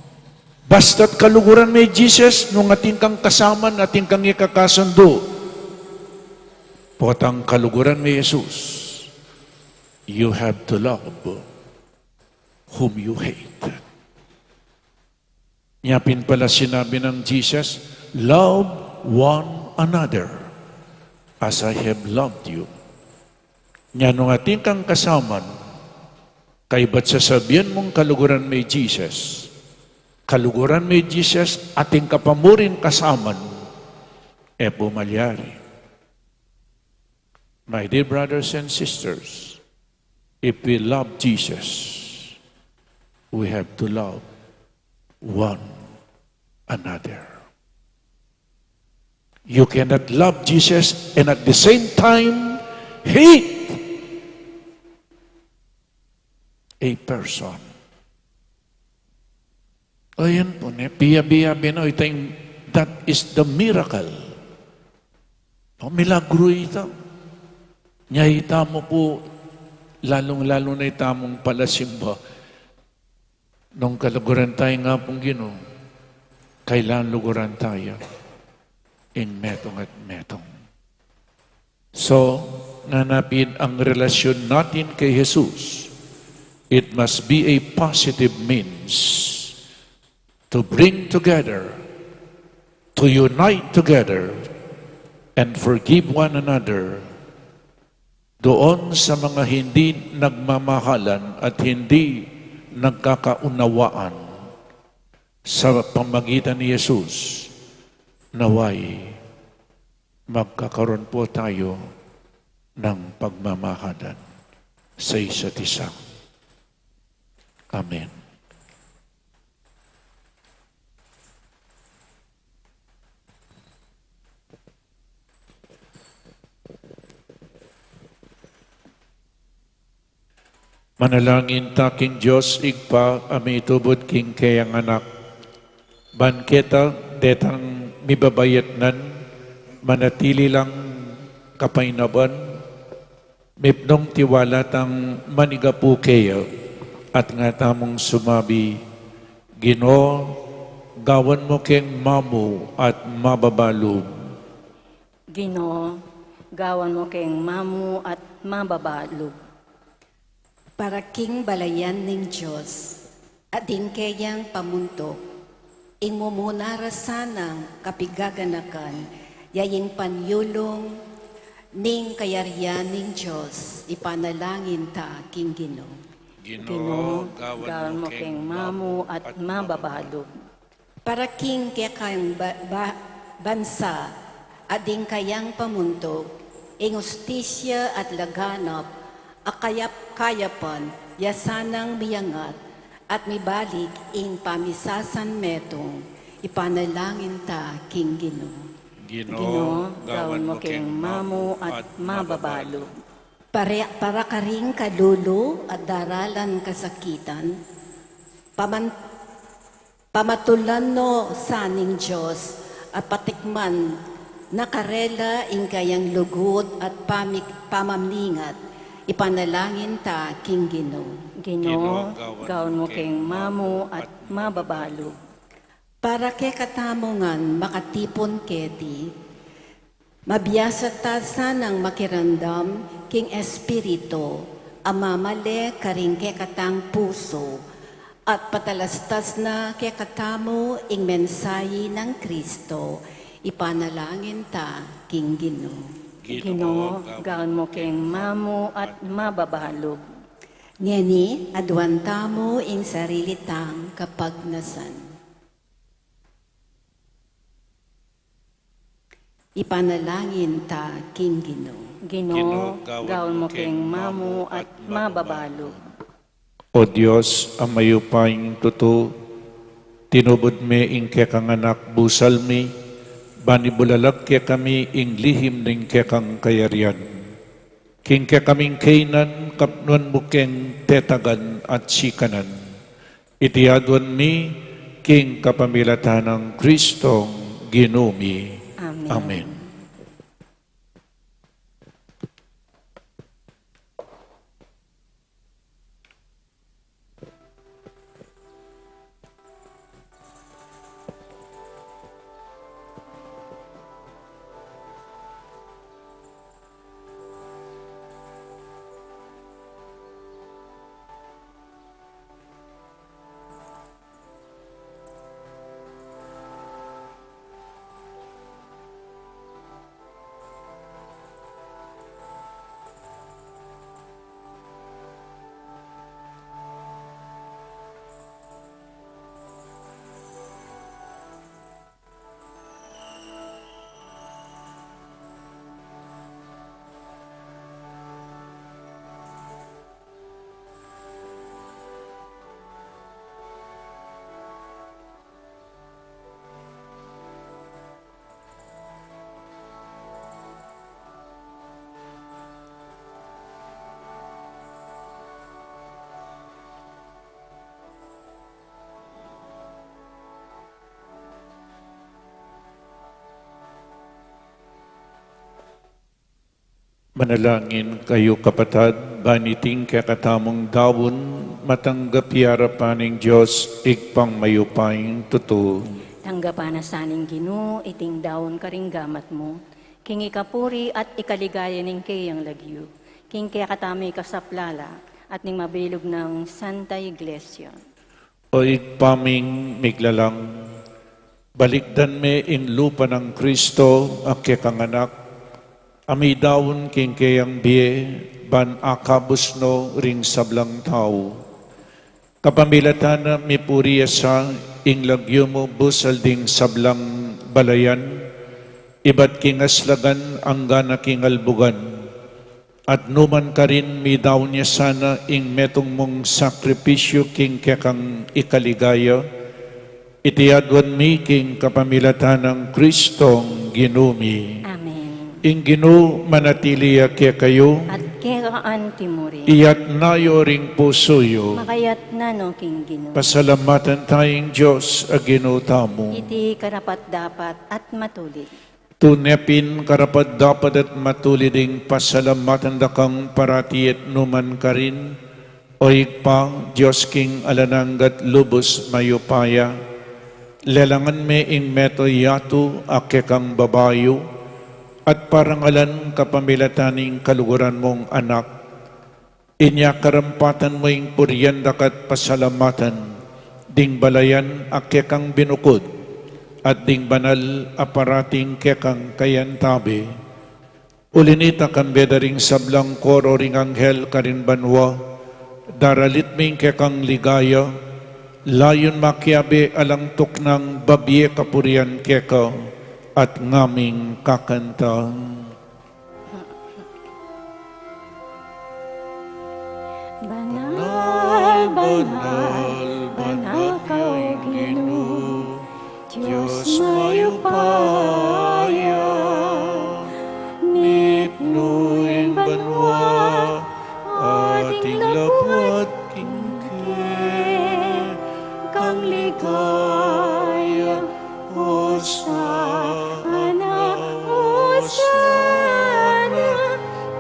Basta't kaluguran may Jesus, nung ating kang kasaman, ating kang ikakasundo, potang kaluguran may Jesus, you have to love whom you hate. Nyapin pala sinabi ng Jesus, love one another as I have loved you. Nya nung ating kang kasaman, kay ba't sasabihan mong kaluguran may Jesus, kaluguran may Jesus, ating kapamurin kasaman, pumalyari. My dear brothers and sisters, If we love Jesus, we have to love one another. You cannot love Jesus and at the same time hate a person. Ayan po, piya-biya no, that is the miracle. O, milagro ito. Nya mo po, lalong-lalo na itamong palasimba. Nung kaluguran tayo nga pong Ginoo, kailan luguran tayo in metong at metong. So, nanapin ang relasyon natin kay Jesus. It must be a positive means to bring together, to unite together, and forgive one another doon sa mga hindi nagmamahalan at hindi nagkakaunawaan sa pamagitan ni Jesus. Naway, magkakaroon po tayo ng pagmamahalan sa isa't isa. Amen. Manalangin taking Diyos, igpa, amitubod king kayang anak. Banketa, detang mibabayat nan, manatili lang kapainaban, mipnong tiwala tang manigapu kayo, at nga tamong sumabi, Ginoo, gawan mo keng mamu at mababalog. Ginoo, gawan mo kayong mamu at mababalog. Para king balayan ning Diyos, adin kayang pamuntok, ingmumuna rasanang kapigaganakan, yaying panyulong ning kayarian ning Diyos, ipanalangin ta king Ginoo. Ginoo, gawan mo kayong mamu at mababalog. Para king kayang bansa, ading kayang pamuntok, ing ustisya at laganap, akayap-kayapan, yasanang miyangat, at mibalik ing pamisasan metong, ipanalangin ta king Ginoo. Ginoo, gawan mo kayong mamu at mababalog. Para karing kalulo at daralan kasakitan, pamatulan no saning Diyos at patikman nakarela ing kayang lugod at pamamningat, ipanalangin ta king Ginoo. Ginoo, gawan mo kayong mamu at mababalog. Para kay katamongan makatipon keti, mabiyasa ta sanang makirandam king espiritu, amamale karing kay katang puso, at patalastas na kay katamo ing mensahe ng Kristo, ipanalangin ta king Ginoo. Ginoo, gawan mo kayong mamu at mababalog. Ngeni, adwanta mo ing sarili tang kapagnasan. Ipanalangin ta king Ginoo. Ginoo, gawan mo kayong mamu at mababalog. O Diyos, ang mayupayng tuto, tinubod me ing kekang anak busal mi, bani bulalag kaya kami ing lihim ning kekang kayarian. King kaya kaming kainan, kapnuan mo keng tetagan at sikanan. Itiadwan mi, king kapamilatan ng Kristong Ginumi. Amen. Amen. Manalangin kayo kapatad, baniting kakatamong dawon, matanggap yarapaning Diyos, igpang mayupaing totoo. Tanggapan na saning Ginoo, iting daon karing gamat mo. King ikapuri at ikaligaya ning kayang lagyo. King kaya katami kasaplala at ning mabilog ng Santa Iglesia. O igpaming miglalang, balikdan me in lupa ng Kristo, akekanganak, ami daon king kayang biye, ban akabus no ring sablang tao. Kapamilatan mi puriya sa ing lagyo mo busal ding sablang balayan, iba't kingaslagan ang gana kingalbugan, at numan ka rin mi daw niya sana ing metong mong sakripisyo king kekang ikaligaya, itiyadwan mi king kapamilatan ng Kristong ginumi. Amen. Ing Ginoo manatili kaya kayo, At kaya antimuri. iyat nayo ring pusoyo. Makayat na no King Ginoo. Pasalamatan tayong Diyos, Ginoo tamo. Iti karapat dapat at matulit. Tunepin karapat dapat at matuliding pasalamatan dakang parati at numan ka rin. O igpang Diyos king alananggat lubos mayupaya. Lelangan me ing meto yato akekang babayo. At parangalan kapamilataning kaluguran mong anak. Inya karampatan mo ing puryandak pasalamatan. Ding balayan akekang binukod. At ding banal aparating kekang kayantabi. Ulinita kang bedaring sablang koro ring anghel karin banwa, daralit ming kekang ligaya, layon makiabe alang tuknang babye kapurian keka, at ngaming kakanta. Banal, banal, banal ka o Ginoo, Diyos mayupaya, Nipnuing banwa, ating lapwat kingke, kang ligaya, Hosana, Hosana,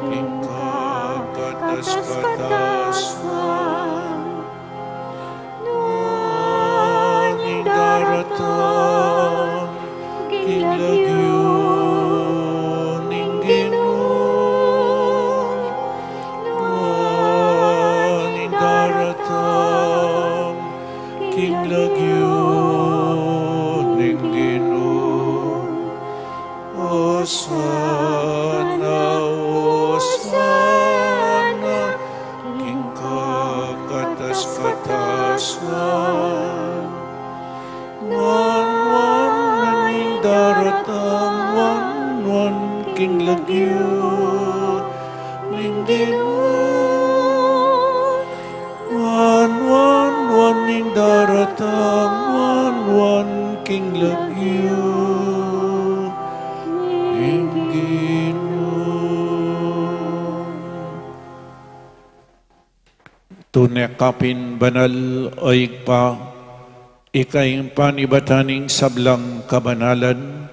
king kakatas-katasan, nanging daratang, king lagyo ning Ginoo, nanging daratang, king lagyo ning Ginoo. Hosana, Hosana, king kakatas-katasan, wan ing daratang, wan king lagyo ning Ginoo, wan ing daratang, wan king lagyo ning Ginoo. Tunekapin banal o igpa, ikaing panibataning sablang kabanalan,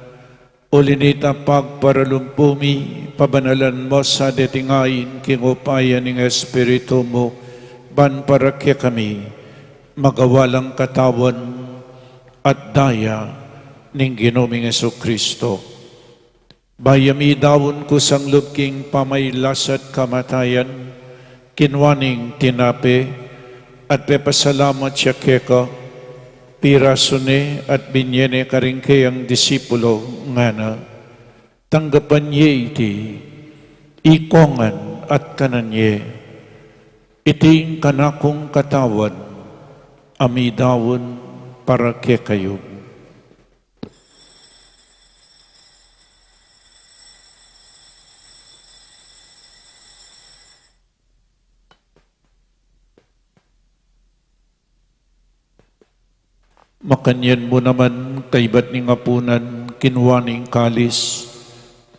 ulinita pagparalumpumi, pabanalan mo sa detingayin, kingupayan ng Espiritu mo, ban para kaya kami, magawalang katawan at daya ng Ginoming Jesucristo. Bayami dawon ko sang lubking pamaylasat kamatayan, kinwaning tinape, at pepasalamat siya keka, pirasone at binyene karing kayang disipulo nga na, tanggapan niya iti, ikongan at kananye, iting kanakong katawan, amidawon para kaya kayo. Makanyan mo naman kaibat ni ngapunan, kinwaning kalis,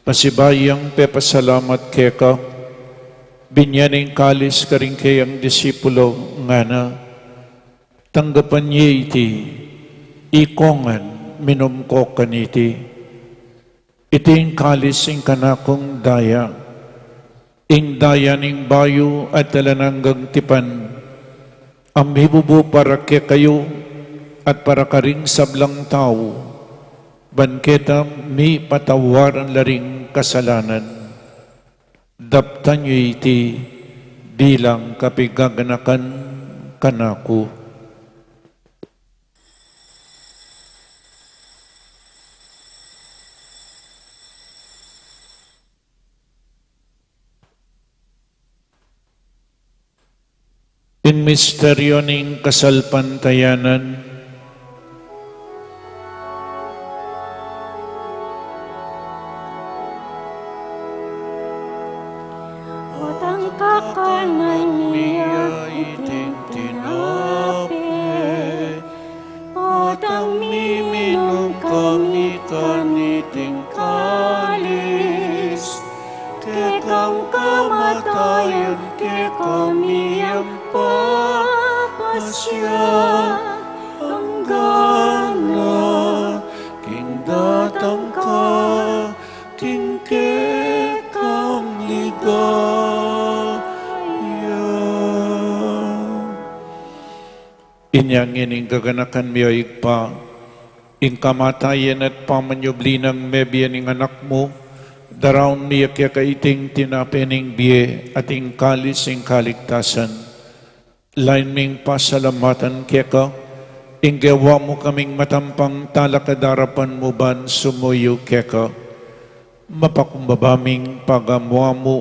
pasibayang pepasalamat keka, binyaning kalis karing kayang disipulo nga na, tanggapan niya iti, ikongan minumko kaniti, iting kalis ing kanakong daya, ing dayaning bayo at talananggang tipan, ang mibubu para ke kayo at para karing sablang tao, banketa mi patawaran laring kasalanan. Daptan nyo iti bilang kapigaganakan kanako. In misteryo ning kasalpantayanan, Otang kakanan niya iting tinapi, otang miminong kami kaniting kalis, kekang kamatayan ke kami ang papasya, ang gana, king datang ka, king kekang ligaya. inyang ining gaganakan miyoig pa, ing kamatayan at pamanyubli ng mebiyan ng anak mo, daraon miyak ya kaiting tinapening biye at ing kalis ing kaligtasan. Lain ming pasalamatan keka, ing gawa mo kaming matampang talakadarapan mo ban sumuyo keka. Mapakumbabaming pagamwa mo,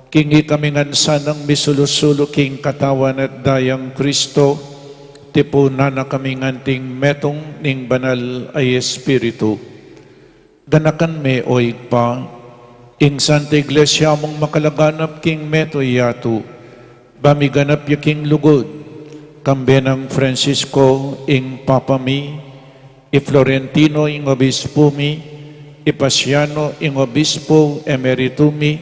kingi kami ngansanang misulusulo king katawan at dayang Kristo, tipunan na kami nganting metong ning banal ay Espiritu. Ganakan me oig pa, ing Santa Iglesia mong makalaganap king meto yatu, bamiganap yaking lugod, kambe ng Francisco ing Papa mi, i Florentino ing Obispo mi, i Pasiano ing Obispo Emeritu mi,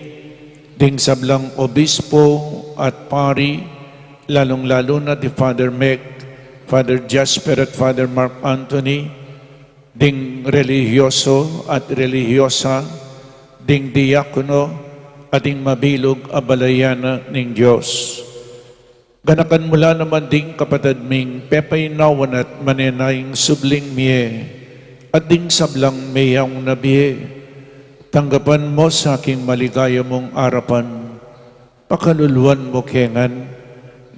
ding sablang Obispo at Pari, lalong-lalo na di Father Meg, Father Jasper at Father Mark Anthony, ding religyoso at religyosa, ding diakono, at ding mabilog abalayana ning Diyos. Ganakan mula naman ding kapatid ming pepay nawan at manenaying subling miye, at ding sablang mayang nabiye. Tanggapan mo sa aking maligaya mong arapan, pakaluluan mo kengan,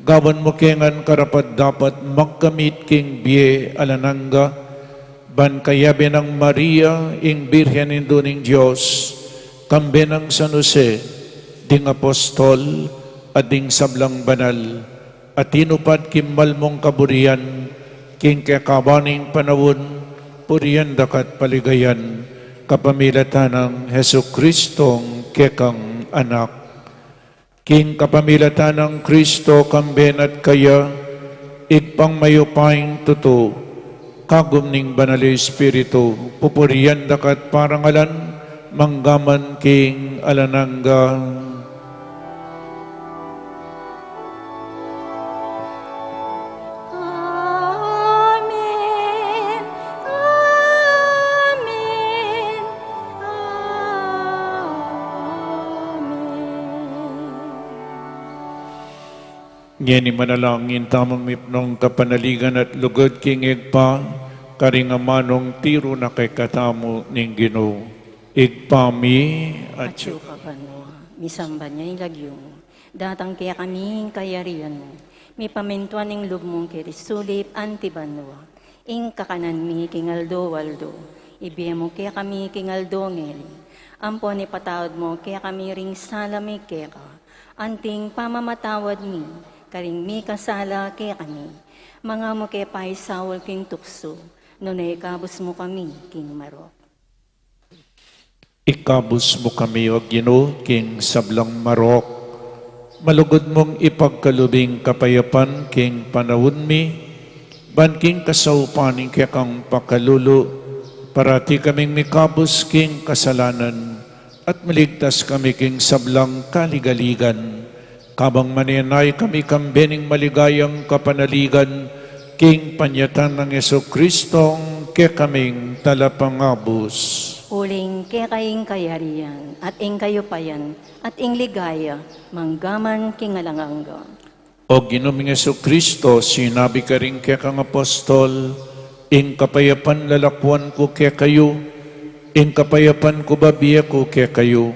gawan mo kengan karapat dapat magkamit king biye alananga, ban kayabe ng Maria, ing Birhen indo ning Diyos, kambe ng San Jose, ding apostol, at ding sablang banal, at tinupad kimbal mong kaburian, king kakabaning panawon, puriyan dakat paligayan, kapamilatan ng Heso Kristong kekang anak. King kapamilatan ng Kristo kamben at kaya, igpang mayupaing tuto, kagum ning banal Espiritu, pupuriyan dakat parangalan, manggaman king alananga. Amen. Amen. Amen. Ngeni manalangin tamang mipnong kapanaligan at lugod king igpa, karingamanong tiro na kay katamo ning Ginoo. Igpami at Atyo ka mo, misamba niya ilagyong, datang kaya kaming kayarian mo, mi pamintuan ning lub mong kirisulip antibanwa, ing kakanan mi kingaldo waldo, ibiya mo kaya kami kingaldo ngel, ampo ni patawad mo kaya kami ring salami kaya ka, anting pamamatawad mi, karing mi kasala kaya kami, mga mo kaya paisawal king tukso, nunay kabus mo kami king marok. ikabus mo kami, O Ginoo, king sablang marok. Malugod mong ipagkalubing kapayapan, king panawon mi, ban king kasaupaning kaya kang pakalulo, parati kaming mikabus king kasalanan, at maligtas kami king sablang kaligaligan. Kabang manenay kami kambening maligayang kapanaligan, king panyatan ng Yesu Kristong kaya kaming talapangabos. Uling ingke kaying kayarian, at ing kayo payan, at ing ligaya, manggaman kingalangangga. O Ginoong Kristo, sinabi ka rin kaya kang apostol, ing kapayapan lalakwan ko kaya kayo, ing kapayapan ko babiya ko kaya kayo.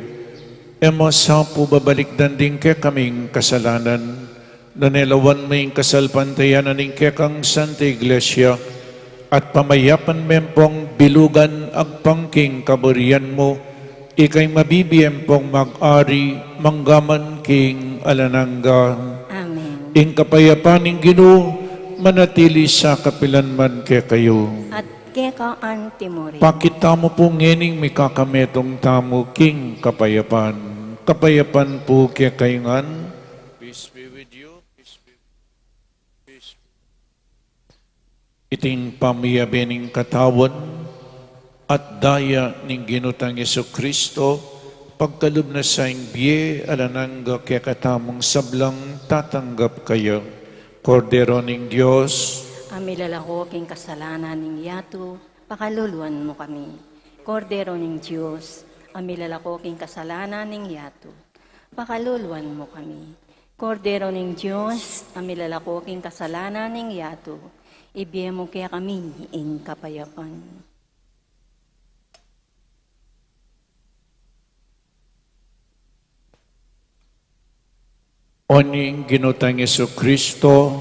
Emo sa po babalikdan din kaya kaming kasalanan, nanelawan mo ing kasalpantayanan ing kaya kang Santa Iglesia, at pamayapan mempong bilugan agpangking kaburian mo, ikay mabibiyem pong mag-ari, manggaman king alanangga. Amen. Ing kapayapan ng Ginoo, manatili sa kapilanman kaya kayo. At keka antimori. Pakita mo po ngening may kakametong tamo king kapayapan. Kapayapan po kaya kayongan. Peace be with you. Peace be. Peace. Iting pamiyabening katawan at daya ning ginutang Kristo, pagkalub na sa biye, alanangga kaya katamong sablang tatanggap kayo. Kordero ning Diyos, Amilalako king kasalanan ning yato, pakaluluan mo kami. Kordero ning Diyos, amilalako king kasalanan ning yato, pakaluluan mo kami. Kordero ning Diyos, amilalako king kasalanan ning yato, ibiye mo kaya kami ing kapayapan. oning ginutang Kristo,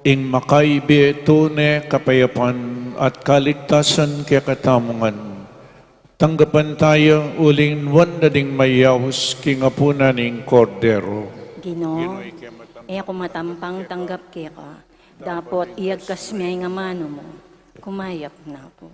ing makaibi tune kapayapan at kaligtasan kaya katamungan. Tanggapan tayo uling wanda ding mayawos kingapunan ning kordero. Ginoo, ako matampang tanggap kaya ka, dapat iagkas miyay nga mano mo, kumayap na ako.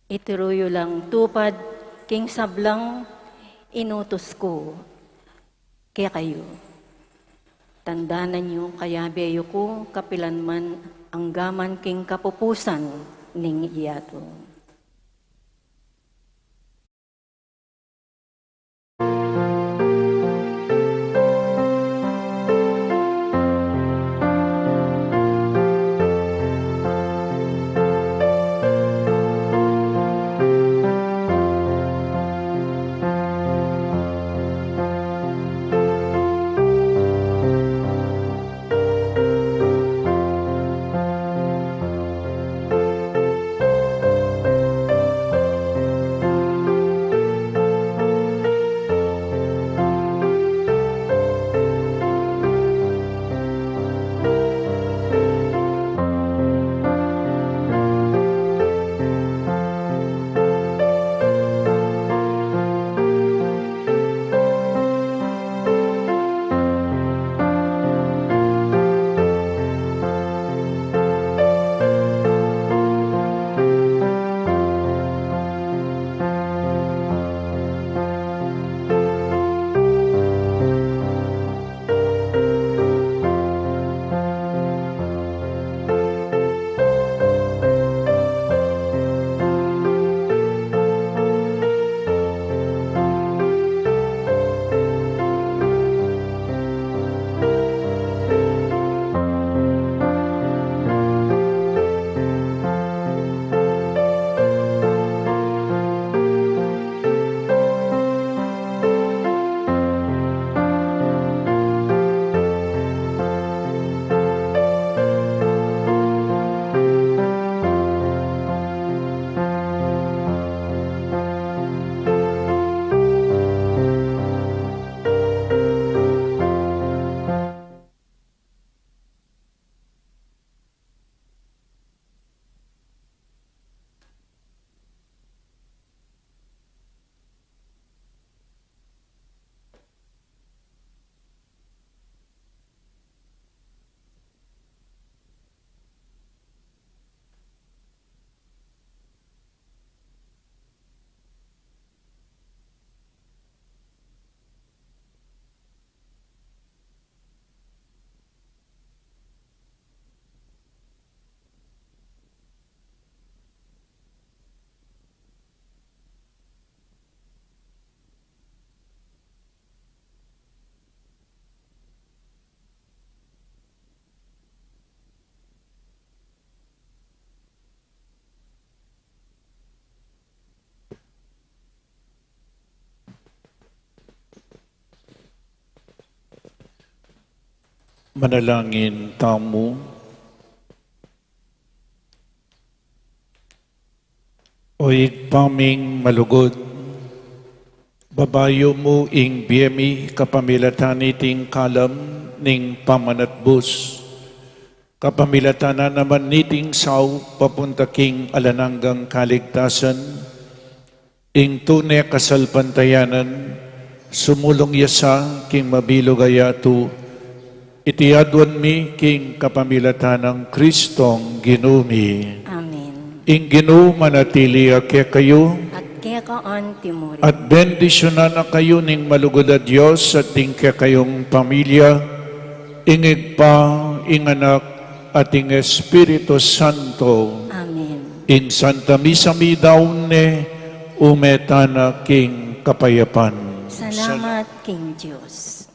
Ituruyo lang tupad, king sablang inutos ko, kaya kayo. Tandaanan niyo, kaya beyo ko, kapilanman, ang gaman king kapupusan ning iyato. Manalangin tamo. Oig paming malugod, babayo mo ing biyemi kapamilatan iting kalam ning pamanatbus. Kapamilatan na naman niting saw papunta king alananggang kaligtasan, ing tunay kasalpantayanan, sumulong yasa king mabilog ayato, itiadwan mi king kapamilatan ng Kristong ginumi. Amen. Ing Ginoo manatili kaya kayo, At kaya kaan timuri. at bendisyonan na kayo ning malugod a Diyos at ing kaya kayong pamilya, ingig pa, ing anak, at ing Espiritu Santo, Amen. in Santa Misa mi daune, umeta na king kapayapan. Salamat King Diyos.